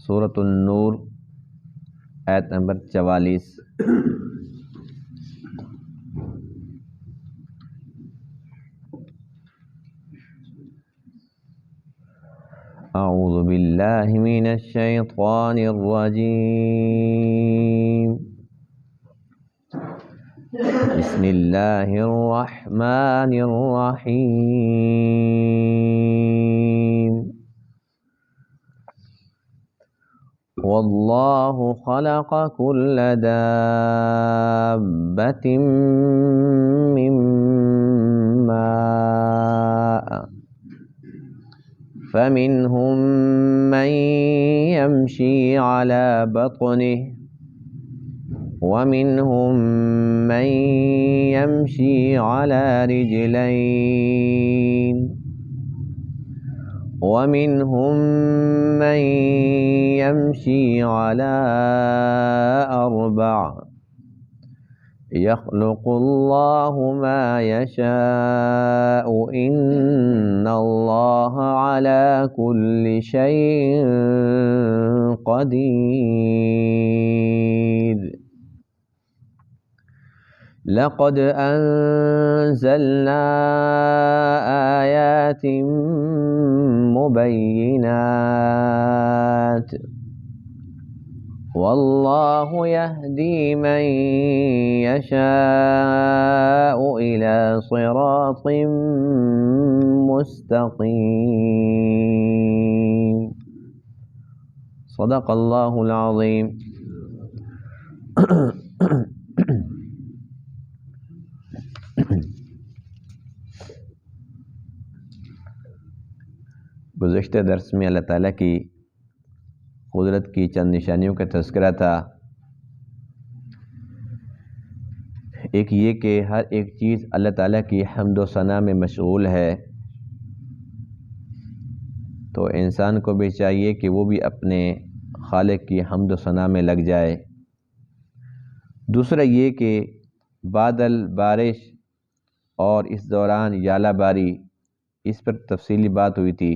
سورۃ النور آیت نمبر 44۔ اعوذ باللہ من الشیطان الرجیم، بسم اللہ الرحمن الرحیم۔ واللہ خلق كل دابة من ماء فمنهم من يمشي على بطنه ومنهم من يمشي على رجلين ومنهم من يمشي على أربع يخلق الله ما يشاء إن الله على كل شيء قدير۔ لقد أنزلنا آيات مبينات والله يهدي من يشاء إلى صراط مستقيم۔ صدق اللہ العظیم۔ گزشتہ درس میں اللہ تعالیٰ کی قدرت کی چند نشانیوں کا تذکرہ تھا۔ ایک یہ کہ ہر ایک چیز اللہ تعالیٰ کی حمد و ثنا میں مشغول ہے، تو انسان کو بھی چاہیے کہ وہ بھی اپنے خالق کی حمد و ثنا میں لگ جائے۔ دوسرا یہ کہ بادل، بارش اور اس دوران یالہ باری، اس پر تفصیلی بات ہوئی تھی۔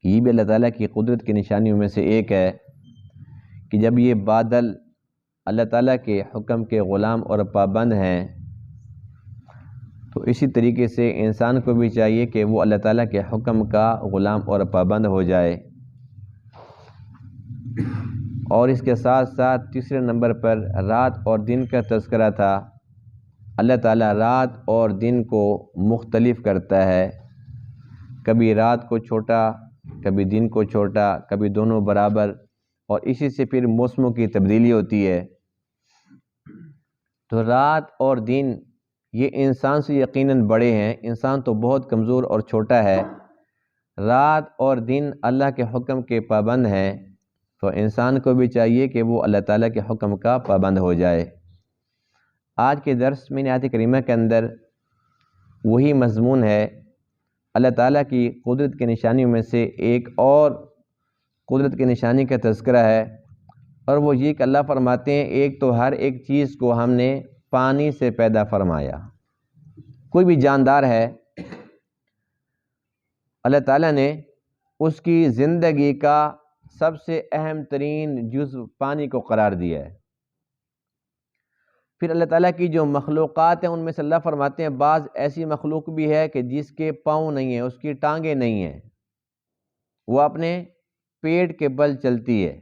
یہ بھی اللہ تعالیٰ کی قدرت کی نشانیوں میں سے ایک ہے کہ جب یہ بادل اللہ تعالیٰ کے حکم کے غلام اور پابند ہیں، تو اسی طریقے سے انسان کو بھی چاہیے کہ وہ اللہ تعالیٰ کے حکم کا غلام اور پابند ہو جائے۔ اور اس کے ساتھ ساتھ تیسرے نمبر پر رات اور دن کا تذکرہ تھا۔ اللہ تعالیٰ رات اور دن کو مختلف کرتا ہے، کبھی رات کو چھوٹا، کبھی دن کو چھوٹا، کبھی دونوں برابر، اور اسی سے پھر موسموں کی تبدیلی ہوتی ہے۔ تو رات اور دن یہ انسان سے یقیناً بڑے ہیں، انسان تو بہت کمزور اور چھوٹا ہے۔ رات اور دن اللہ کے حکم کے پابند ہیں، تو انسان کو بھی چاہیے کہ وہ اللہ تعالیٰ کے حکم کا پابند ہو جائے۔ آج کے درس میں آیت کریمہ کے اندر وہی مضمون ہے۔ اللہ تعالیٰ کی قدرت کی نشانیوں میں سے ایک اور قدرت کی نشانی کا تذکرہ ہے، اور وہ یہ کہ اللہ فرماتے ہیں ایک تو ہر ایک چیز کو ہم نے پانی سے پیدا فرمایا۔ کوئی بھی جاندار ہے، اللہ تعالیٰ نے اس کی زندگی کا سب سے اہم ترین جزو پانی کو قرار دیا ہے۔ پھر اللہ تعالیٰ کی جو مخلوقات ہیں ان میں سے اللہ فرماتے ہیں بعض ایسی مخلوق بھی ہے کہ جس کے پاؤں نہیں ہیں، اس کی ٹانگیں نہیں ہیں، وہ اپنے پیٹ کے بل چلتی ہے۔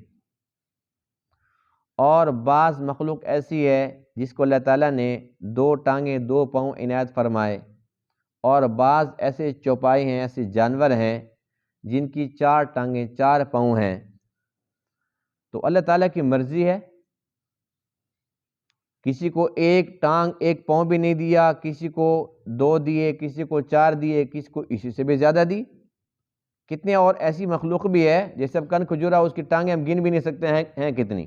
اور بعض مخلوق ایسی ہے جس کو اللہ تعالیٰ نے 2 ٹانگیں 2 پاؤں عنایت فرمائے، اور بعض ایسے چوپائے ہیں، ایسے جانور ہیں جن کی 4 ٹانگیں 4 پاؤں ہیں۔ تو اللہ تعالیٰ کی مرضی ہے، کسی کو 1 ٹانگ 1 پاؤں بھی نہیں دیا، کسی کو 2 دیے، کسی کو 4 دیے، کسی کو اسی سے بھی زیادہ دی۔ کتنے اور ایسی مخلوق بھی ہے جیسے اب کن کھجورا، اس کی ٹانگیں ہم گن بھی نہیں سکتے ہیں کتنی۔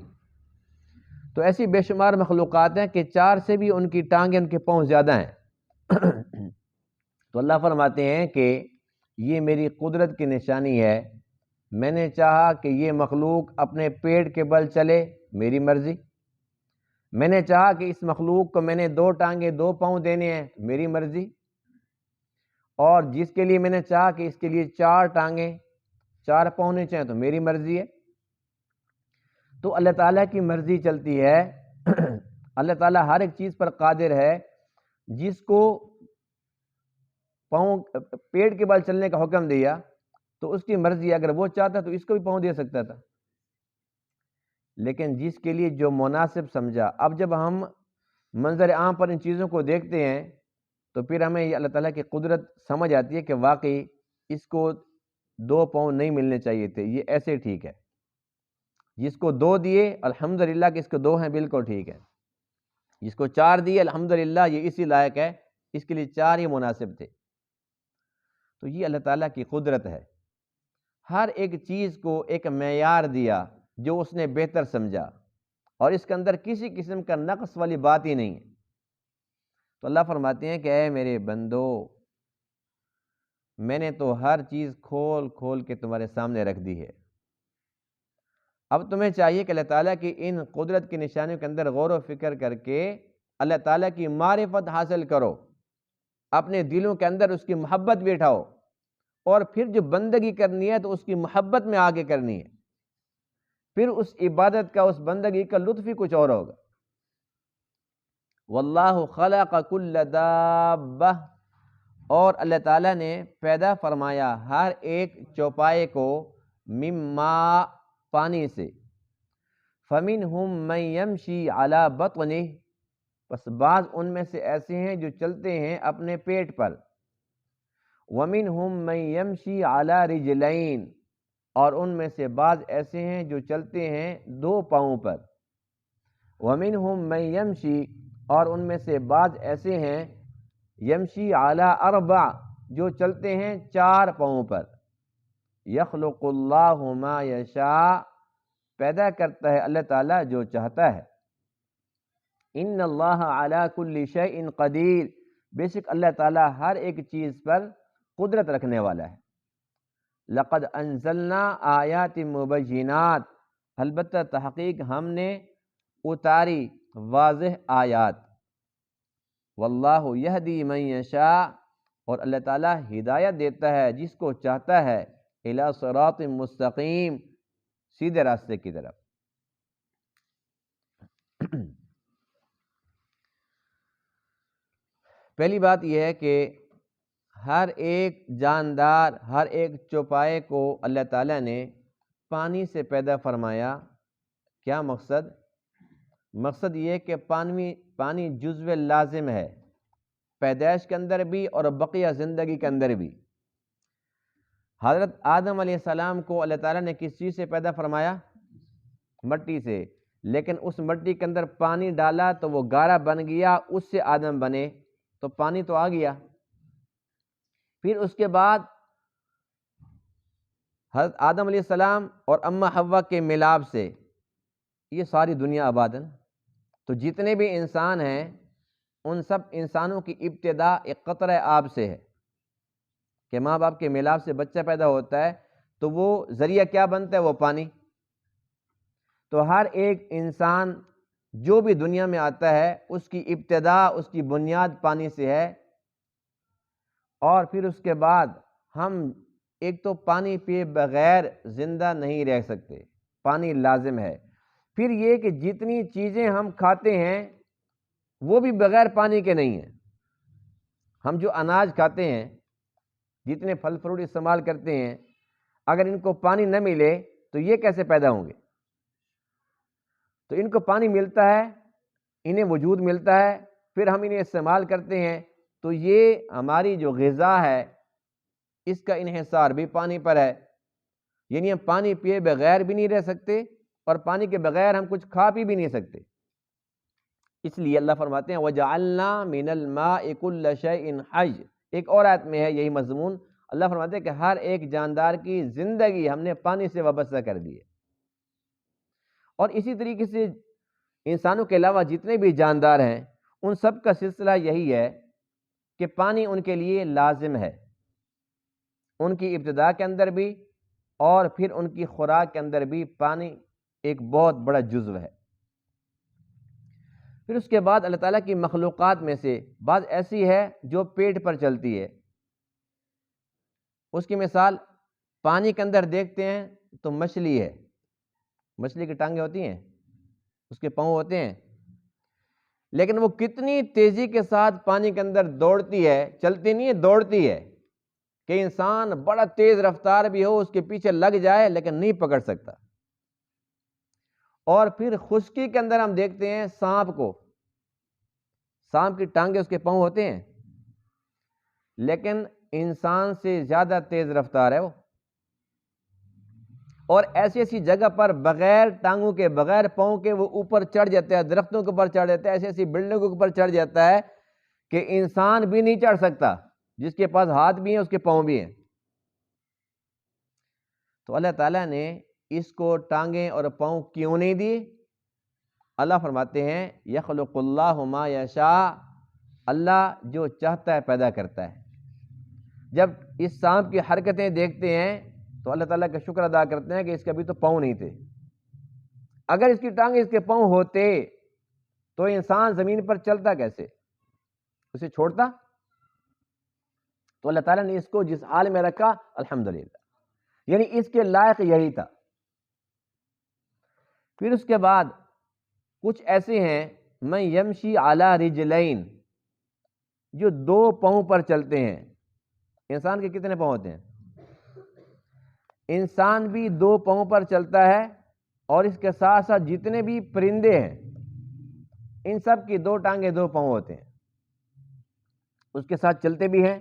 تو ایسی بے شمار مخلوقات ہیں کہ 4 سے بھی ان کی ٹانگیں، ان کے پاؤں زیادہ ہیں۔ تو اللہ فرماتے ہیں کہ یہ میری قدرت کی نشانی ہے، میں نے چاہا کہ یہ مخلوق اپنے پیٹ کے بل چلے، میری مرضی۔ میں نے چاہا کہ اس مخلوق کو میں نے 2 ٹانگیں 2 پاؤں دینے ہیں، میری مرضی۔ اور جس کے لیے میں نے چاہا کہ اس کے لیے 4 ٹانگیں 4 پاؤں ہونے چاہیں، تو میری مرضی ہے۔ تو اللہ تعالیٰ کی مرضی چلتی ہے۔ اللہ تعالیٰ ہر ایک چیز پر قادر ہے۔ جس کو پاؤں پیٹ کے بال چلنے کا حکم دیا تو اس کی مرضی ہے، اگر وہ چاہتا تو اس کو بھی پاؤں دے سکتا تھا، لیکن جس کے لیے جو مناسب سمجھا۔ اب جب ہم منظر عام پر ان چیزوں کو دیکھتے ہیں تو پھر ہمیں یہ اللہ تعالیٰ کی قدرت سمجھ آتی ہے کہ واقعی اس کو 2 پاؤں نہیں ملنے چاہیے تھے، یہ ایسے ٹھیک ہے۔ جس کو 2 دیے الحمدللہ کہ اس کو 2 ہیں، بالکل ٹھیک ہے۔ جس کو 4 دیے الحمدللہ یہ اسی لائق ہے، اس کے لیے 4 ہی مناسب تھے۔ تو یہ اللہ تعالیٰ کی قدرت ہے۔ ہر ایک چیز کو ایک معیار دیا جو اس نے بہتر سمجھا، اور اس کے اندر کسی قسم کا نقص والی بات ہی نہیں ہے۔ تو اللہ فرماتے ہیں کہ اے میرے بندو، میں نے تو ہر چیز کھول کھول کے تمہارے سامنے رکھ دی ہے۔ اب تمہیں چاہیے کہ اللہ تعالیٰ کی ان قدرت کی نشانیوں کے اندر غور و فکر کر کے اللہ تعالیٰ کی معرفت حاصل کرو، اپنے دلوں کے اندر اس کی محبت بٹھاؤ، اور پھر جو بندگی کرنی ہے تو اس کی محبت میں آگے کرنی ہے، پھر اس عبادت کا، اس بندگی کا لطف ہی کچھ اور ہوگا۔ واللہ خلق کل دابہ، اور اللہ تعالیٰ نے پیدا فرمایا ہر ایک چوپائے کو، مما، پانی سے، فمنہم من یمشی علی بطنہ، بس بعض ان میں سے ایسے ہیں جو چلتے ہیں اپنے پیٹ پر، ومنہم من یمشی علی رجلین، اور ان میں سے بعض ایسے ہیں جو چلتے ہیں 2 پاؤں پر، ومنہم من یمشی، اور ان میں سے بعض ایسے ہیں یمشی علی اربع، جو چلتے ہیں 4 پاؤں پر۔ یخلق اللہ ما یشاء، پیدا کرتا ہے اللہ تعالیٰ جو چاہتا ہے۔ ان اللہ علی کل شیء قدیر، بے شک اللہ تعالیٰ ہر ایک چیز پر قدرت رکھنے والا ہے۔ لقد انزلنا آیات مبینات، البتہ تحقیق ہم نے اتاری واضح آیات۔ واللہ یہدی من یشاء، اور اللہ تعالیٰ ہدایت دیتا ہے جس کو چاہتا ہے، الی صراط مستقیم، سیدھے راستے کی طرف۔ پہلی بات یہ ہے کہ ہر ایک جاندار، ہر ایک چوپائے کو اللہ تعالیٰ نے پانی سے پیدا فرمایا۔ کیا مقصد؟ مقصد یہ کہ پانی جزو لازم ہے، پیدائش کے اندر بھی اور بقیہ زندگی کے اندر بھی۔ حضرت آدم علیہ السلام کو اللہ تعالیٰ نے کس چیز سے پیدا فرمایا؟ مٹی سے، لیکن اس مٹی کے اندر پانی ڈالا تو وہ گارا بن گیا، اس سے آدم بنے، تو پانی تو آ گیا۔ پھر اس کے بعد حضرت آدم علیہ السلام اور اماں حوا کے ملاب سے یہ ساری دنیا آباد ہے۔ تو جتنے بھی انسان ہیں ان سب انسانوں کی ابتدا ایک قطرہ آب سے ہے، کہ ماں باپ کے ملاب سے بچہ پیدا ہوتا ہے تو وہ ذریعہ کیا بنتا ہے؟ وہ پانی۔ تو ہر ایک انسان جو بھی دنیا میں آتا ہے اس کی ابتدا، اس کی بنیاد پانی سے ہے، اور پھر اس کے بعد ہم ایک تو پانی پیے بغیر زندہ نہیں رہ سکتے، پانی لازم ہے۔ پھر یہ کہ جتنی چیزیں ہم کھاتے ہیں وہ بھی بغیر پانی کے نہیں ہیں۔ ہم جو اناج کھاتے ہیں، جتنے پھل فروٹ استعمال کرتے ہیں، اگر ان کو پانی نہ ملے تو یہ کیسے پیدا ہوں گے؟ تو ان کو پانی ملتا ہے، انہیں وجود ملتا ہے، پھر ہم انہیں استعمال کرتے ہیں، تو یہ ہماری جو غذا ہے اس کا انحصار بھی پانی پر ہے۔ یعنی ہم پانی پیے بغیر بھی نہیں رہ سکتے، اور پانی کے بغیر ہم کچھ کھا پی بھی نہیں سکتے۔ اس لیے اللہ فرماتے ہیں وَجَعَلْنَا مِنَ الْمَاءِ كُلَّ شَيْءٍ حَيٍّ، ایک اور آیت میں ہے یہی مضمون۔ اللہ فرماتے ہیں کہ ہر ایک جاندار کی زندگی ہم نے پانی سے وابستہ کر دی ہے، اور اسی طریقے سے انسانوں کے علاوہ جتنے بھی جاندار ہیں ان سب کا سلسلہ یہی ہے کہ پانی ان کے لیے لازم ہے، ان کی ابتدا کے اندر بھی اور پھر ان کی خوراک کے اندر بھی پانی ایک بہت بڑا جزو ہے۔ پھر اس کے بعد اللہ تعالیٰ کی مخلوقات میں سے بعض ایسی ہے جو پیٹ پر چلتی ہے۔ اس کی مثال پانی کے اندر دیکھتے ہیں تو مچھلی ہے، مچھلی کی ٹانگیں ہوتی ہیں، اس کے پاؤں ہوتے ہیں، لیکن وہ کتنی تیزی کے ساتھ پانی کے اندر دوڑتی ہے، چلتی نہیں ہے، دوڑتی ہے، کہ انسان بڑا تیز رفتار بھی ہو اس کے پیچھے لگ جائے لیکن نہیں پکڑ سکتا۔ اور پھر خشکی کے اندر ہم دیکھتے ہیں سانپ کو، سانپ کی ٹانگیں اس کے پاؤں ہوتے ہیں، لیکن انسان سے زیادہ تیز رفتار ہے وہ، اور ایسی ایسی جگہ پر بغیر ٹانگوں کے، بغیر پاؤں کے وہ اوپر چڑھ جاتا ہے، درختوں کے اوپر چڑھ جاتا ہے، ایسی ایسی بلڈنگوں کے اوپر چڑھ جاتا ہے کہ انسان بھی نہیں چڑھ سکتا، جس کے پاس ہاتھ بھی ہیں اس کے پاؤں بھی ہیں۔ تو اللہ تعالیٰ نے اس کو ٹانگیں اور پاؤں کیوں نہیں دی؟ اللہ فرماتے ہیں یخلق اللہ ما یشاء، اللہ جو چاہتا ہے پیدا کرتا ہے۔ جب اس سانپ کی حرکتیں دیکھتے ہیں تو اللہ تعالیٰ کا شکر ادا کرتے ہیں کہ اس کے ابھی تو پاؤں نہیں تھے، اگر اس کی ٹانگیں اس کے پاؤں ہوتے تو انسان زمین پر چلتا کیسے، اسے چھوڑتا؟ تو اللہ تعالیٰ نے اس کو جس حال میں رکھا الحمدللہ، یعنی اس کے لائق یہی تھا۔ پھر اس کے بعد کچھ ایسے ہیں من یمشی علی رجلین، جو دو پاؤں پر چلتے ہیں۔ انسان کے کتنے پاؤں ہوتے ہیں؟ انسان بھی دو پاؤں پر چلتا ہے، اور اس کے ساتھ ساتھ جتنے بھی پرندے ہیں ان سب کی دو ٹانگیں دو پاؤں ہوتے ہیں، اس کے ساتھ چلتے بھی ہیں،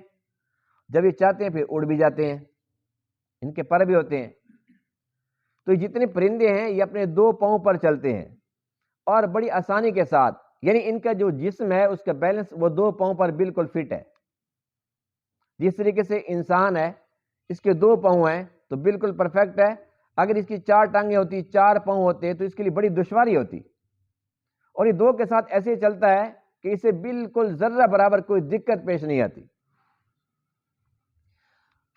جب یہ چاہتے ہیں پھر اڑ بھی جاتے ہیں، ان کے پر بھی ہوتے ہیں۔ تو جتنے پرندے ہیں یہ اپنے دو پاؤں پر چلتے ہیں اور بڑی آسانی کے ساتھ، یعنی ان کا جو جسم ہے اس کا بیلنس وہ دو پاؤں پر بالکل فٹ ہے۔ جس طریقے سے انسان ہے، اس کے دو پاؤں ہیں تو بالکل پرفیکٹ ہے، اگر اس کی چار ٹانگیں ہوتی، چار پاؤں ہوتے تو اس کے لیے بڑی دشواری ہوتی، اور یہ دو کے ساتھ ایسے چلتا ہے کہ اسے بالکل ذرہ برابر کوئی دقت پیش نہیں آتی۔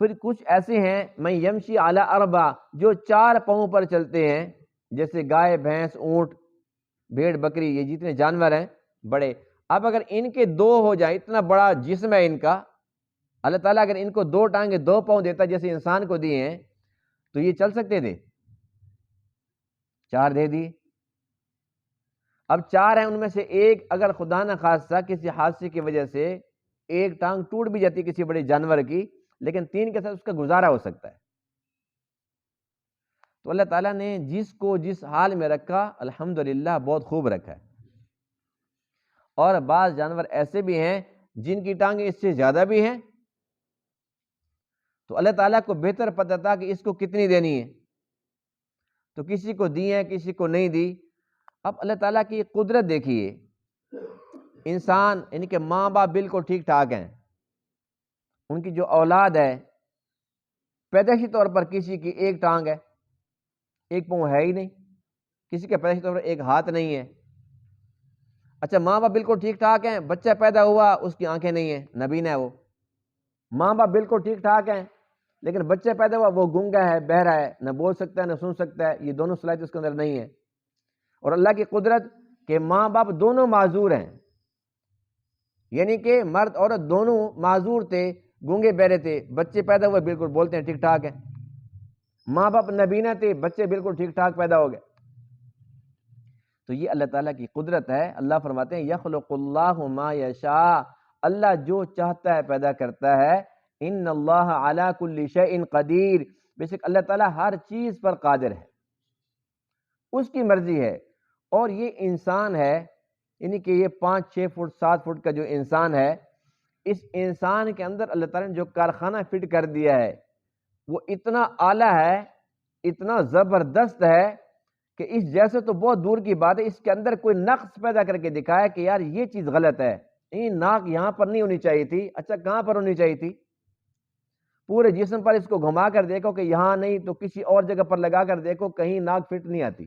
پھر کچھ ایسے ہیں من یمشی علی اربع، جو چار پاؤں پر چلتے ہیں، جیسے گائے، بھینس، اونٹ، بھیڑ، بکری، یہ جتنے جانور ہیں بڑے۔ اب اگر ان کے دو ہو جائیں، اتنا بڑا جسم ہے ان کا، اللہ تعالیٰ اگر ان کو دو ٹانگیں دو پاؤں دیتا جیسے انسان کو دیے ہیں تو یہ چل سکتے تھے؟ چار دے دی۔ اب چار ہیں، ان میں سے ایک اگر خدا نہ خواستہ کسی حادثے کی وجہ سے ایک ٹانگ ٹوٹ بھی جاتی کسی بڑے جانور کی، لیکن تین کے ساتھ اس کا گزارا ہو سکتا ہے۔ تو اللہ تعالیٰ نے جس کو جس حال میں رکھا الحمدللہ بہت خوب رکھا ہے۔ اور بعض جانور ایسے بھی ہیں جن کی ٹانگیں اس سے زیادہ بھی ہیں، تو اللہ تعالیٰ کو بہتر پتہ تھا کہ اس کو کتنی دینی ہے، تو کسی کو دی ہے کسی کو نہیں دی۔ اب اللہ تعالیٰ کی قدرت دیکھیے، انسان یعنی کہ ماں باپ بالکل ٹھیک ٹھاک ہیں، ان کی جو اولاد ہے پیدائشی طور پر کسی کی ایک ٹانگ ہے، ایک پاؤں ہے ہی نہیں، کسی کے پیدائشی طور پر ایک ہاتھ نہیں ہے۔ اچھا، ماں باپ بالکل ٹھیک ٹھاک ہیں، بچہ پیدا ہوا اس کی آنکھیں نہیں ہیں، نبینا ہے وہ۔ ماں باپ بالکل ٹھیک ٹھاک ہیں لیکن بچہ پیدا ہوا وہ گونگا ہے، بہرا ہے، نہ بول سکتا ہے نہ سن سکتا ہے، یہ دونوں صلاحیت اس کے اندر نہیں ہے۔ اور اللہ کی قدرت کہ ماں باپ دونوں معذور ہیں، یعنی کہ مرد عورت دونوں معذور تھے، گونگے بہرے تھے، بچے پیدا ہوئے بالکل بولتے ہیں ٹھیک ٹھاک ہیں۔ ماں باپ نبینا تھے، بچے بالکل ٹھیک ٹھاک پیدا ہو گئے۔ تو یہ اللہ تعالیٰ کی قدرت ہے۔ اللہ فرماتے ہیں یخلق اللہ ما یشاء، اللہ جو چاہتا ہے پیدا کرتا ہے۔ ان اللہ علی کل شیء قدیر، بے شک اللہ تعالیٰ ہر چیز پر قادر ہے، اس کی مرضی ہے۔ اور یہ انسان ہے، یعنی کہ یہ 5، 6 فٹ 7 فٹ کا جو انسان ہے، اس انسان کے اندر اللہ تعالیٰ نے جو کارخانہ فٹ کر دیا ہے وہ اتنا اعلیٰ ہے، اتنا زبردست ہے کہ اس جیسے تو بہت دور کی بات ہے، اس کے اندر کوئی نقص پیدا کر کے دکھایا کہ یار یہ چیز غلط ہے، یہ ناک یہاں پر نہیں ہونی چاہیے تھی، اچھا کہاں پر ہونی چاہیے تھی؟ پورے جسم پر اس کو گھما کر دیکھو کہ یہاں نہیں تو کسی اور جگہ پر لگا کر دیکھو، کہیں ناک فٹ نہیں آتی۔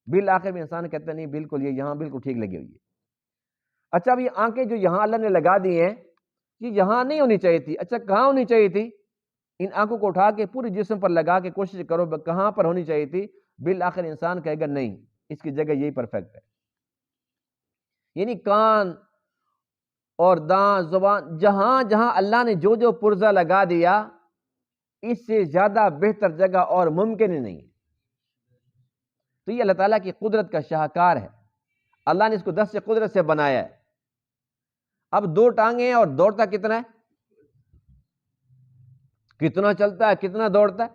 بالآخر میں انسان کہتا نہیں بالکل یہ یہاں بالکل ٹھیک لگی ہوئی ہے۔ اچھا، اب یہ آنکھیں جو یہاں اللہ نے لگا دی ہیں یہ یہاں نہیں ہونی چاہیے تھی، اچھا کہاں ہونی چاہیے تھی؟ ان آنکھوں کو اٹھا کے پورے جسم پر لگا کے کوشش کرو کہاں پر ہونی چاہیے تھی، بالآخر انسان کہے گا نہیں، اس کی جگہ یہی پرفیکٹ ہے۔ یعنی کان اور دانت، زبان، جہاں جہاں اللہ نے جو جو پرزہ لگا دیا، اس سے زیادہ بہتر جگہ اور ممکن ہی نہیں ہے۔ تو یہ اللہ تعالیٰ کی قدرت کا شاہکار ہے. اللہ نے اس کو دست قدرت سے بنایا ہے. اب 2 ٹانگیں ہیں اور دوڑتا کتنا ہے؟ کتنا چلتا ہے، کتنا دوڑتا ہے؟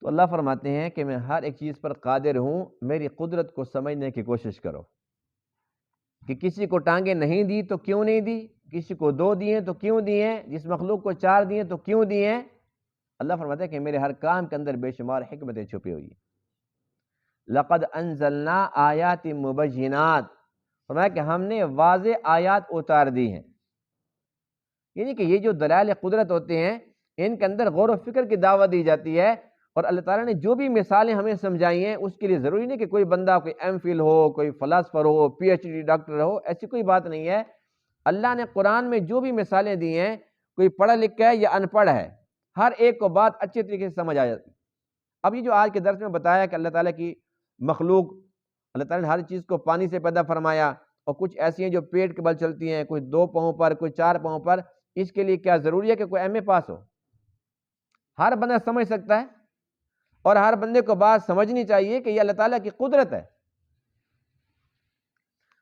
تو اللہ فرماتے ہیں کہ میں ہر ایک چیز پر قادر ہوں. میری قدرت کو سمجھنے کی کوشش کرو کہ کسی کو ٹانگیں نہیں دی تو کیوں نہیں دی، کسی کو 2 دیے تو کیوں دیے، جس مخلوق کو 4 دیے تو کیوں دیے. اللہ فرماتا ہے کہ میرے ہر کام کے اندر بے شمار حکمتیں چھپی ہوئی ہیں. لقد انزلنا آیات مبینات، فرمایا کہ ہم نے واضح آیات اتار دی ہیں. یعنی کہ یہ جو دلائل قدرت ہوتے ہیں ان کے اندر غور و فکر کی دعوت دی جاتی ہے. اور اللہ تعالیٰ نے جو بھی مثالیں ہمیں سمجھائی ہیں اس کے لیے ضروری نہیں کہ کوئی بندہ کوئی ایم فل ہو، کوئی فلاسفر ہو، پی ایچ ڈی ڈاکٹر ہو، ایسی کوئی بات نہیں ہے. اللہ نے قرآن میں جو بھی مثالیں دی ہیں، کوئی پڑھا لکھا ہے یا ان پڑھ ہے، ہر ایک کو بات اچھے طریقے سے سمجھ آ جاتی. اب یہ جو آج کے درس میں بتایا کہ اللہ تعالیٰ کی مخلوق، اللہ تعالیٰ نے ہر چیز کو پانی سے پیدا فرمایا، اور کچھ ایسی ہیں جو پیٹ کے بل چلتی ہیں، کوئی 2 پاؤں پر، کوئی 4 پاؤں پر. اس کے لیے کیا ضروری ہے کہ کوئی ایم اے پاس ہو؟ ہر بندہ سمجھ سکتا ہے، اور ہر بندے کو بات سمجھنی چاہیے کہ یہ اللہ تعالیٰ کی قدرت ہے.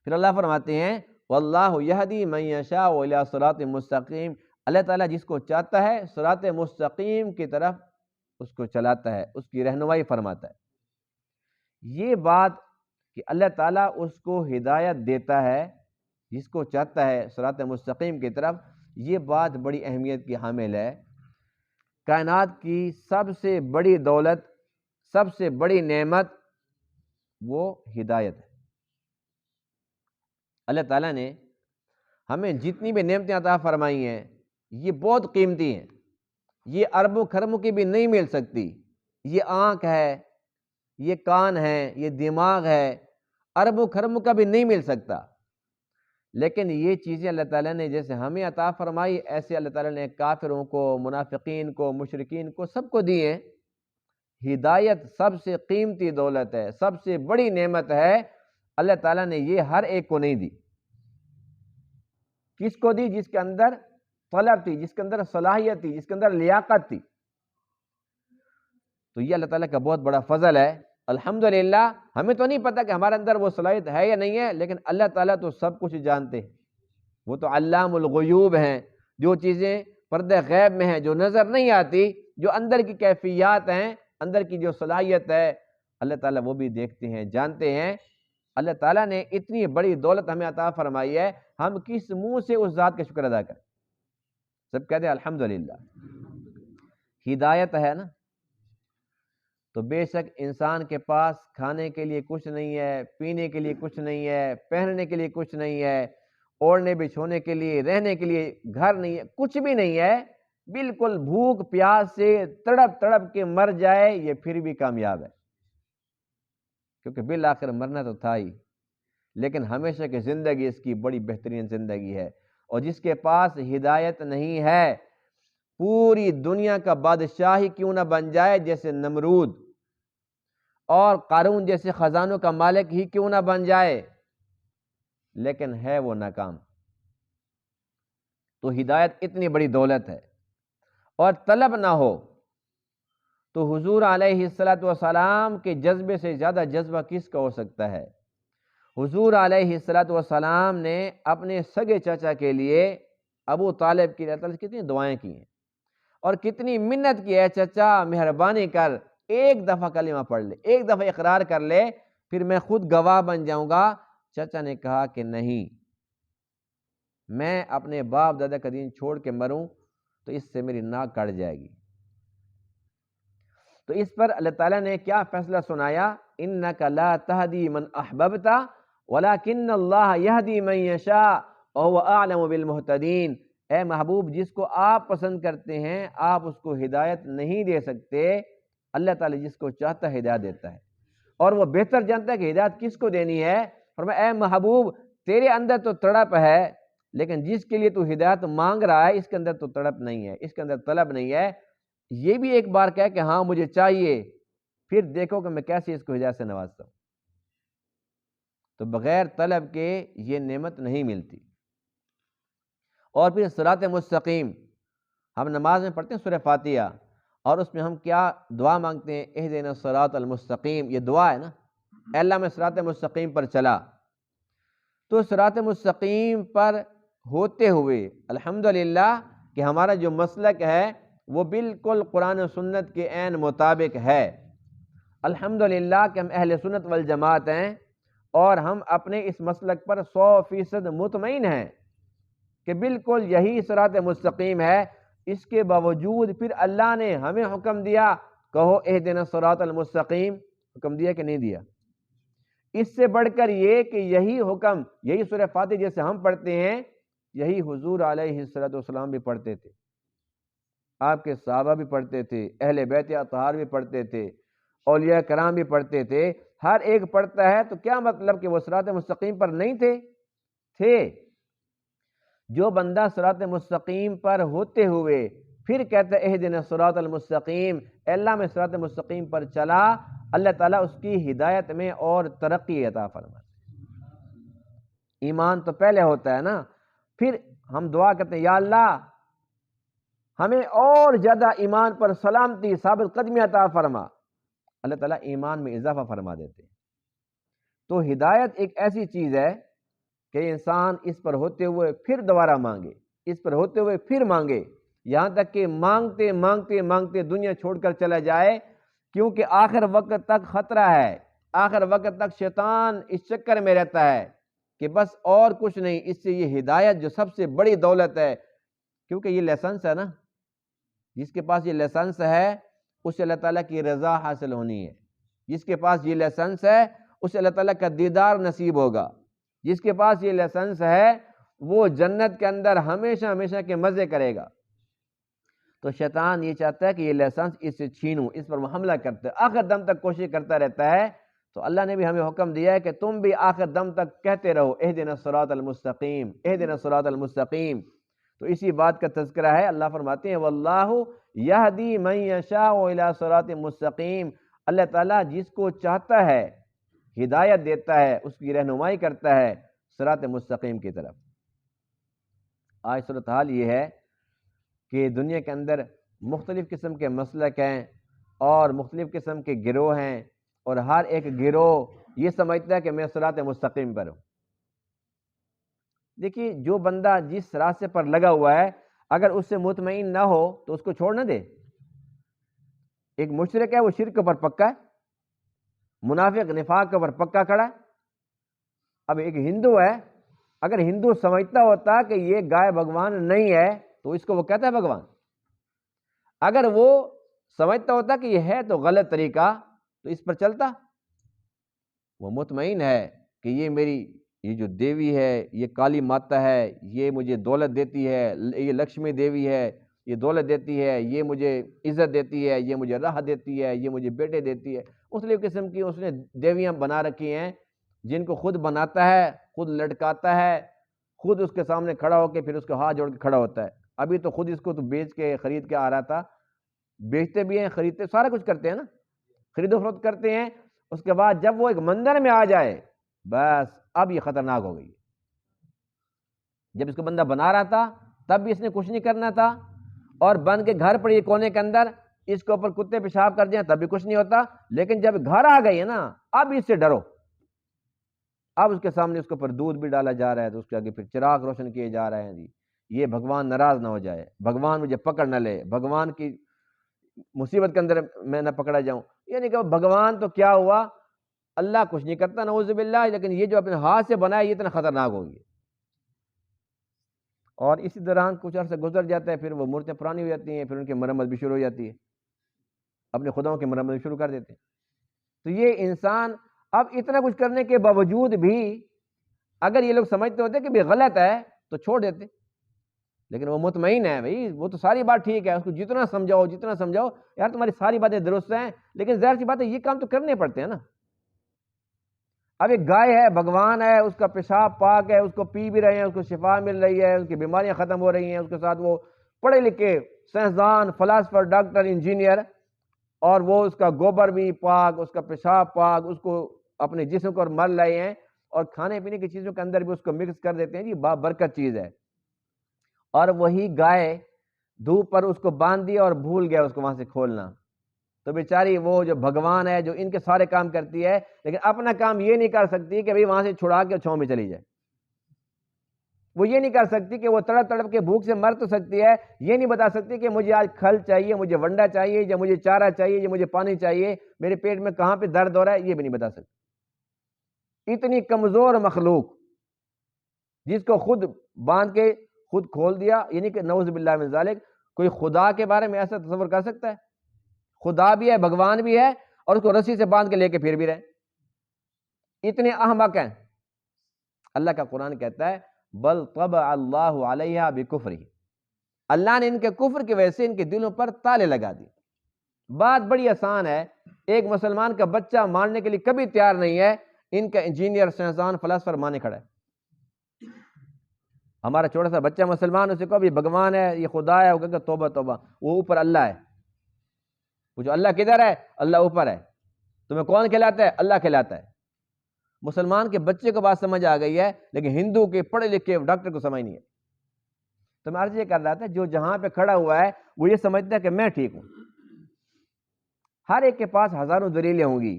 پھر اللہ فرماتے ہیں واللہ یہدی من یشاء الی صراط مستقیم، اللہ تعالیٰ جس کو چاہتا ہے صراط مستقیم کی طرف اس کو چلاتا ہے، اس کی رہنمائی فرماتا ہے. یہ بات کہ اللہ تعالیٰ اس کو ہدایت دیتا ہے جس کو چاہتا ہے صراط مستقیم کی طرف، یہ بات بڑی اہمیت کی حامل ہے. کائنات کی سب سے بڑی دولت، سب سے بڑی نعمت وہ ہدایت ہے. اللہ تعالیٰ نے ہمیں جتنی بھی نعمتیں عطا فرمائی ہیں یہ بہت قیمتی ہیں، یہ اربوں خربوں کی بھی نہیں مل سکتی. یہ آنکھ ہے، یہ کان ہے، یہ دماغ ہے، اربوں خربوں کا بھی نہیں مل سکتا. لیکن یہ چیزیں اللہ تعالیٰ نے جیسے ہمیں عطا فرمائی، ایسے اللہ تعالیٰ نے کافروں کو، منافقین کو، مشرکین کو، سب کو دی ہیں. ہدایت سب سے قیمتی دولت ہے، سب سے بڑی نعمت ہے. اللہ تعالیٰ نے یہ ہر ایک کو نہیں دی. کس کو دی؟ جس کے اندر طلب تھی، جس کے اندر صلاحیت تھی، جس کے اندر لیاقت تھی. تو یہ اللہ تعالیٰ کا بہت بڑا فضل ہے. الحمدللہ ہمیں تو نہیں پتہ کہ ہمارے اندر وہ صلاحیت ہے یا نہیں ہے، لیکن اللہ تعالیٰ تو سب کچھ جانتے ہیں. وہ تو علام الغیوب ہیں. جو چیزیں پردہ غیب میں ہیں، جو نظر نہیں آتی، جو اندر کی کیفیات ہیں، اندر کی جو صلاحیت ہے، اللہ تعالیٰ وہ بھی دیکھتے ہیں، جانتے ہیں. اللہ تعالیٰ نے اتنی بڑی دولت ہمیں عطا فرمائی ہے، ہم کس منہ سے اس ذات کا شکر ادا کریں؟ سب کہتے ہیں الحمدللہ. ہدایت ہے نا، تو بے شک انسان کے پاس کھانے کے لیے کچھ نہیں ہے، پینے کے لیے کچھ نہیں ہے، پہننے کے لیے کچھ نہیں ہے، اوڑھنے بچھونے کے لیے، رہنے کے لیے گھر نہیں ہے، کچھ بھی نہیں ہے. بالکل بھوک پیاس سے تڑپ تڑپ کے مر جائے یہ پھر بھی کامیاب ہے، کیونکہ بالآخر مرنا تو تھا ہی. لیکن ہمیشہ کی زندگی اس کی بڑی بہترین زندگی ہے. اور جس کے پاس ہدایت نہیں ہے، پوری دنیا کا بادشاہ ہی کیوں نہ بن جائے، جیسے نمرود اور قارون جیسے خزانوں کا مالک ہی کیوں نہ بن جائے، لیکن ہے وہ ناکام. تو ہدایت اتنی بڑی دولت ہے. اور طلب نہ ہو تو حضور علیہ السلام کے جذبے سے زیادہ جذبہ کس کا ہو سکتا ہے؟ حضور علیہ السلام نے اپنے سگے چچا کے لیے، ابو طالب کے لیے اللہ کتنی دعائیں کی ہیں اور کتنی منت کی ہے، چچا مہربانی کر ایک دفعہ کلمہ پڑھ لے، ایک دفعہ اقرار کر لے، پھر میں خود گواہ بن جاؤں گا. چچا نے کہا کہ نہیں، میں اپنے باپ دادا کا دین چھوڑ کے مروں تو اس سے میری ناک کٹ جائے گی. تو اس پر اللہ تعالیٰ نے کیا فیصلہ سنایا؟ اِنَّكَ لَا تَهْدِي مَنْ أَحْبَبْتَ وَلَكِنَّ اللَّهَ يَهْدِي مَنْ يَشَاءُ وَهُوَ أَعْلَمُ بِالْمُهْتَدِينَ. اے محبوب، جس کو آپ پسند کرتے ہیں آپ اس کو ہدایت نہیں دے سکتے. اللہ تعالیٰ جس کو چاہتا ہے ہدایت دیتا ہے، اور وہ بہتر جانتا ہے کہ ہدایت کس کو دینی ہے. فرمایا اے محبوب، تیرے اندر تو تڑپ ہے، لیکن جس کے لیے تو ہدایت مانگ رہا ہے اس کے اندر تو تڑپ نہیں ہے، اس کے اندر طلب نہیں ہے. یہ بھی ایک بار کہہ کہ ہاں مجھے چاہیے، پھر دیکھو کہ میں کیسے اس کو ہدایت سے نوازتا ہوں. تو بغیر طلب کے یہ نعمت نہیں ملتی. اور پھر صراط مستقیم ہم نماز میں پڑھتے ہیں سورہ فاتحہ، اور اس میں ہم کیا دعا مانگتے ہیں؟ اہدنا الصراط المستقیم، یہ دعا ہے نا، اے اللہ میں صراط مستقیم پر چلا۔ تو صراط مستقیم پر ہوتے ہوئے الحمدللہ کہ ہمارا جو مسلک ہے وہ بالکل قرآن و سنت کے عین مطابق ہے، الحمدللہ کہ ہم اہل سنت والجماعت ہیں، اور ہم اپنے اس مسلک پر 100% مطمئن ہیں کہ بالکل یہی صراط مستقیم ہے۔ اس کے باوجود پھر اللہ نے ہمیں حکم دیا، کہو اہدنا الصراط المستقیم، حکم دیا کہ نہیں دیا؟ اس سے بڑھ کر یہ کہ یہی حکم، یہی سورہ فاتحہ جیسے ہم پڑھتے ہیں، یہی حضور علیہ السلام بھی پڑھتے تھے، آپ کے صحابہ بھی پڑھتے تھے، اہل بیت اطہار بھی پڑھتے تھے، اولیاء کرام بھی پڑھتے تھے، ہر ایک پڑھتا ہے۔ تو کیا مطلب کہ وہ صراط مستقیم پر نہیں تھے؟ جو بندہ صراط مستقیم پر ہوتے ہوئے پھر کہتا ہے اہدنا الصراط المستقیم، اے اللہ میں صراط مستقیم پر چلا، اللہ تعالیٰ اس کی ہدایت میں اور ترقی عطا فرماتا ہے۔ ایمان تو پہلے ہوتا ہے نا، پھر ہم دعا کرتے ہیں یا اللہ ہمیں اور زیادہ ایمان پر سلامتی ثابت قدمی عطا فرما، اللہ تعالیٰ ایمان میں اضافہ فرما دیتے ہیں۔ تو ہدایت ایک ایسی چیز ہے کہ انسان اس پر ہوتے ہوئے پھر دوبارہ مانگے، اس پر ہوتے ہوئے پھر مانگے، یہاں تک کہ مانگتے مانگتے مانگتے دنیا چھوڑ کر چلا جائے، کیونکہ آخر وقت تک خطرہ ہے، آخر وقت تک شیطان اس چکر میں رہتا ہے کہ بس اور کچھ نہیں، اس سے یہ ہدایت جو سب سے بڑی دولت ہے، کیونکہ یہ لائسنس ہے نا، جس کے پاس یہ لائسنس ہے اسے اللہ تعالیٰ کی رضا حاصل ہونی ہے، جس کے پاس یہ لائسنس ہے اسے اللہ تعالیٰ کا دیدار نصیب ہوگا، جس کے پاس یہ لائسنس ہے وہ جنت کے اندر ہمیشہ ہمیشہ کے مزے کرے گا۔ تو شیطان یہ چاہتا ہے کہ یہ لائسنس اس سے چھینوں، اس پر وہ حملہ کرتا ہے، آخر دم تک کوشش کرتا رہتا ہے۔ تو اللہ نے بھی ہمیں حکم دیا ہے کہ تم بھی آخر دم تک کہتے رہو اہدنا الصراط المستقیم، اہدنا الصراط المستقیم۔ تو اسی بات کا تذکرہ ہے، اللہ فرماتے ہیں واللہ یہدی من یشاء الی صراط مستقیم، اللہ تعالیٰ جس کو چاہتا ہے ہدایت دیتا ہے، اس کی رہنمائی کرتا ہے صراط مستقیم کی طرف۔ آج صورتحال یہ ہے کہ دنیا کے اندر مختلف قسم کے مسلک ہیں اور مختلف قسم کے گروہ ہیں، اور ہر ایک گروہ یہ سمجھتا ہے کہ میں صراط مستقیم پر ہوں۔ دیکھیے جو بندہ جس راستے پر لگا ہوا ہے اگر اس سے مطمئن نہ ہو تو اس کو چھوڑ نہ دے۔ ایک مشرک ہے وہ شرک پر پکا ہے، منافق نفاق پر پکا کھڑا ہے۔ اب ایک ہندو ہے، اگر ہندو سمجھتا ہوتا کہ یہ گائے بھگوان نہیں ہے تو اس کو وہ کہتا ہے بھگوان، اگر وہ سمجھتا ہوتا کہ یہ ہے تو غلط طریقہ تو اس پر چلتا۔ وہ مطمئن ہے کہ یہ میری یہ جو دیوی ہے، یہ کالی ماتا ہے، یہ مجھے دولت دیتی ہے، یہ لکشمی دیوی ہے، یہ دولت دیتی ہے، یہ مجھے عزت دیتی ہے، یہ مجھے راہ دیتی ہے، یہ مجھے بیٹے دیتی ہے۔ مختلف قسم کی اس نے دیویاں بنا رکھی ہیں جن کو خود بناتا ہے، خود لٹکاتا ہے، خود اس کے سامنے کھڑا ہو کے پھر اس کو ہاتھ جوڑ کے کھڑا ہوتا ہے۔ ابھی تو خود اس کو تو بیچ کے خرید کے آ رہا تھا، بیچتے بھی ہیں، خریدتے، سارا کچھ کرتے ہیں نا، خرید و فروخت کرتے ہیں۔ اس کے بعد جب وہ ایک مندر میں آ جائے بس اب یہ خطرناک ہو گئی۔ جب اس کو بندہ بنا رہا تھا تب بھی اس نے کچھ نہیں کرنا تھا، اور بند کے گھر پر یہ کونے کے اندر اس کے اوپر کتے پیشاب کر جائیں تب بھی کچھ نہیں ہوتا، لیکن جب گھر آ گئی ہے نا اب اس سے ڈرو۔ اب اس کے سامنے اس کے اوپر دودھ بھی ڈالا جا رہا ہے تو اس کے آگے پھر چراغ روشن کیے جا رہے ہیں، جی یہ بھگوان ناراض نہ ہو جائے، بھگوان مجھے پکڑ نہ لے، بھگوان کی مصیبت کے اندر میں نہ پکڑا جاؤں۔ یعنی کہ بھگوان تو کیا ہوا، اللہ کچھ نہیں کرتا نعوذ باللہ، لیکن یہ جو اپنے ہاتھ سے بنایا یہ اتنا خطرناک ہوگی۔ اور اسی دوران کچھ عرصہ گزر جاتا ہے، پھر وہ مورتیں پرانی ہو جاتی ہیں، پھر ان کی مرمت بھی شروع ہو جاتی ہے، اپنے خداؤں کی مرمت بھی شروع کر دیتے ہیں۔ تو یہ انسان اب اتنا کچھ کرنے کے باوجود بھی اگر یہ لوگ سمجھتے ہوتے کہ بھی غلط ہے تو چھوڑ دیتے، لیکن وہ مطمئن ہے بھائی وہ تو ساری بات ٹھیک ہے، اس کو جتنا سمجھاؤ یار تمہاری ساری باتیں درست ہیں، لیکن ظاہر سی بات ہے یہ کام تو کرنے پڑتے ہیں نا۔ اب ایک گائے ہے، بھگوان ہے، اس کا پیشاب پاک ہے، اس کو پی بھی رہے ہیں، اس کو شفا مل رہی ہے، اس کی بیماریاں ختم ہو رہی ہیں، اس کے ساتھ وہ پڑھے لکھے سائنسدان، فلاسفر، ڈاکٹر، انجینئر، اور وہ اس کا گوبر بھی پاک، اس کا پیشاب پاک، اس کو اپنے جسم کو مل رہے ہیں، اور کھانے پینے کی چیزوں کے اندر بھی اس کو مکس کر دیتے ہیں، یہ برکت چیز ہے۔ اور وہی گائے دھوپ پر اس کو باندھ دیا اور بھول گیا اس کو وہاں سے کھولنا، تو بیچاری وہ جو بھگوان ہے جو ان کے سارے کام کرتی ہے، لیکن اپنا کام یہ نہیں کر سکتی کہ بھئی وہاں سے چھڑا کے چھاؤں میں چلی جائے، وہ یہ نہیں کر سکتی کہ وہ تڑپ تڑپ کے بھوک سے مر تو سکتی ہے، یہ نہیں بتا سکتی کہ مجھے آج کھل چاہیے، مجھے ونڈا چاہیے، یا مجھے چارہ چاہیے، یا مجھے پانی چاہیے، میرے پیٹ میں کہاں پہ درد ہو رہا ہے، یہ بھی نہیں بتا سکتی۔ اتنی کمزور مخلوق جس کو خود باندھ کے خود کھول دیا، یعنی کہ نعوذ باللہ من ذالک، کوئی خدا کے بارے میں ایسا تصور کر سکتا ہے؟ خدا بھی ہے، بھگوان بھی ہے، اور اس کو رسی سے باندھ کے لے کے پھر بھی رہے، اتنے احمق ہیں۔ اللہ کا قرآن کہتا ہے بل طبع اللہ علیہا بکفرہ، اللہ نے ان کے کفر کی وجہ سے ان کے دلوں پر تالے لگا دی۔ بات بڑی آسان ہے، ایک مسلمان کا بچہ ماننے کے لیے کبھی تیار نہیں ہے، ان کا انجینئر، سائنسدان، فلاسفر مانے کھڑا ہے۔ ہمارا چھوٹا سا بچہ مسلمان، اسے کہو یہ بھگوان ہے، یہ خدا ہے، وہ کہتا توبہ توبہ، وہ اوپر اللہ ہے۔ وہ جو اللہ کدھر ہے؟ اللہ اوپر ہے۔ تمہیں کون کھلاتا ہے؟ اللہ کھلاتا ہے۔ مسلمان کے بچے کو بات سمجھ آ گئی ہے، لیکن ہندو کے پڑھے لکھے ڈاکٹر کو سمجھ نہیں ہے۔ تو میں عرض یہ کر رہا تھا، جو جہاں پہ کھڑا ہوا ہے وہ یہ سمجھتا ہے کہ میں ٹھیک ہوں۔ ہر ایک کے پاس ہزاروں دلیلیں ہوں گی،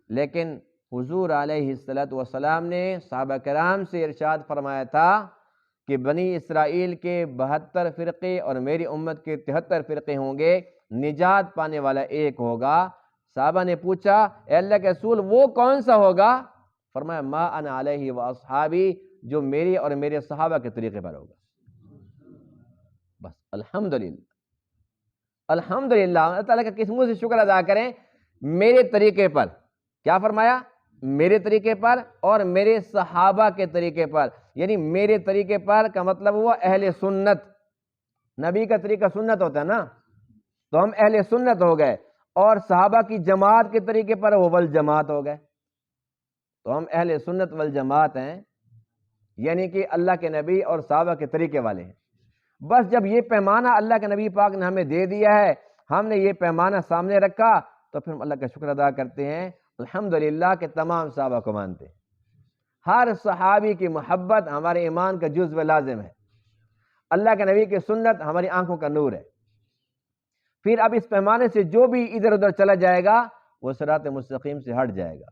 لیکن حضور علیہ السلام نے صحابہ کرام سے ارشاد فرمایا تھا کہ بنی اسرائیل کے 72 فرقے اور میری امت کے 73 فرقے ہوں گے، نجات پانے والا ایک ہوگا۔ صحابہ نے پوچھا اے اللہ کے رسول وہ کون سا ہوگا؟ فرمایا ما انا علیہ واصحابی، جو میری اور میرے صحابہ کے طریقے پر ہوگا۔ بس الحمدللہ، الحمدللہ، اللہ تعالیٰ کا کس منہ سے شکر ادا کریں؟ میرے طریقے پر، کیا فرمایا؟ میرے طریقے پر اور میرے صحابہ کے طریقے پر، یعنی میرے طریقے پر کا مطلب ہوا اہل سنت۔ نبی کا طریقہ سنت ہوتا ہے نا، تو ہم اہل سنت ہو گئے، اور صحابہ کی جماعت کے طریقے پر وہ والجماعت ہو گئے، تو ہم اہل سنت والجماعت ہیں، یعنی کہ اللہ کے نبی اور صحابہ کے طریقے والے ہیں۔ بس جب یہ پیمانہ اللہ کے نبی پاک نے ہمیں دے دیا ہے، ہم نے یہ پیمانہ سامنے رکھا، تو پھر ہم اللہ کا شکر ادا کرتے ہیں الحمدللہ کہ تمام صحابہ کو مانتے ہیں۔ ہر صحابی کی محبت ہمارے ایمان کا جزو لازم ہے، اللہ کے نبی کی سنت ہماری آنکھوں کا نور ہے۔ پھر اب اس پیمانے سے جو بھی ادھر ادھر چلا جائے گا وہ صراط مستقیم سے ہٹ جائے گا،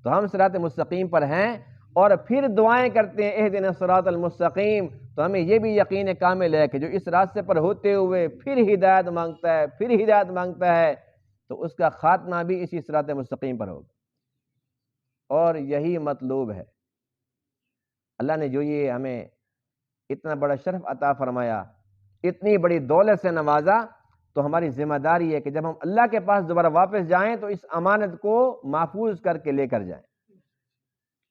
تو ہم صراط مستقیم پر ہیں، اور پھر دعائیں کرتے ہیں اہدنا الصراط المستقیم، تو ہمیں یہ بھی یقین کامل ہے کہ جو اس راستے پر ہوتے ہوئے پھر ہدایت مانگتا ہے، پھر ہدایت مانگتا ہے، تو اس کا خاتمہ بھی اسی صراط مستقیم پر ہوگا، اور یہی مطلوب ہے۔ اللہ نے جو یہ ہمیں اتنا بڑا شرف عطا فرمایا، اتنی بڑی دولت سے نوازا، تو ہماری ذمہ داری ہے کہ جب ہم اللہ کے پاس دوبارہ واپس جائیں تو اس امانت کو محفوظ کر کے لے کر جائیں،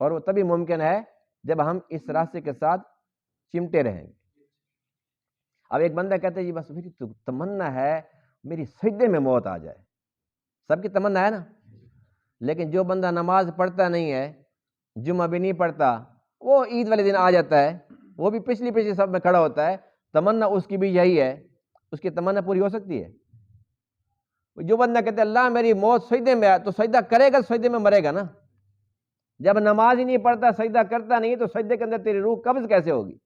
اور وہ تبھی ممکن ہے جب ہم اس راستے کے ساتھ چمٹے رہیں گے۔ اب ایک بندہ کہتا ہے جی بس میری تو تمنا ہے میری سجدے میں موت آ جائے، سب کی تمنا ہے نا، لیکن جو بندہ نماز پڑھتا نہیں ہے، جمعہ بھی نہیں پڑھتا، وہ عید والے دن آ جاتا ہے، وہ بھی پچھلی سب میں کھڑا ہوتا ہے، تمنا اس کی بھی یہی ہے، اس کی تمنا پوری ہو سکتی ہے؟ جو بندہ کہتا ہے اللہ میری موت سجدے میں آئے، تو سجدہ کرے گا، سجدے میں مرے گا نا۔ جب نماز ہی نہیں پڑھتا، سجدہ کرتا نہیں، تو سجدے کے اندر تیری روح قبض کیسے ہوگی؟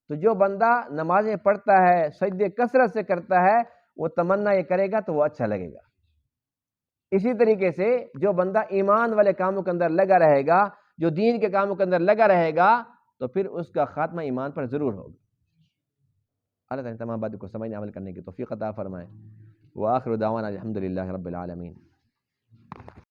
تو جو بندہ نمازیں پڑھتا ہے، سجدے کثرت سے کرتا ہے، وہ تمنا یہ کرے گا تو وہ اچھا لگے گا۔ اسی طریقے سے جو بندہ ایمان والے کاموں کے اندر لگا رہے گا، جو دین کے کاموں کے اندر لگا رہے گا، تو پھر اس کا خاتمہ ایمان پر ضرور ہوگا۔ اللہ تعالیٰ تمام باتوں کو سمجھنے عمل کرنے کی توفیق عطا فرمائے۔ وآخر دعوانا الحمدللہ رب العالمین۔